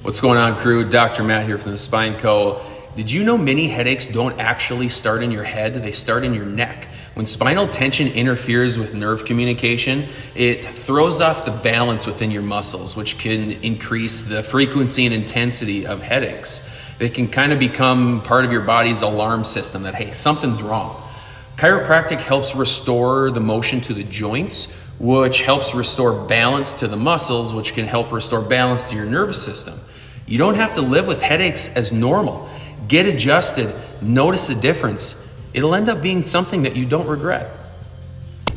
What's going on, crew? Dr. Matt here from the Spine Co. Did you know many headaches don't actually start in your head, they start in your neck? When spinal tension interferes with nerve communication, it throws off the balance within your muscles, which can increase the frequency and intensity of headaches. They can kind of become part of your body's alarm system that, hey, something's wrong. Chiropractic helps restore the motion to the joints, which helps restore balance to the muscles, which can help restore balance to your nervous system. You don't have to live with headaches as normal. Get adjusted, notice the difference. It'll end up being something that you don't regret.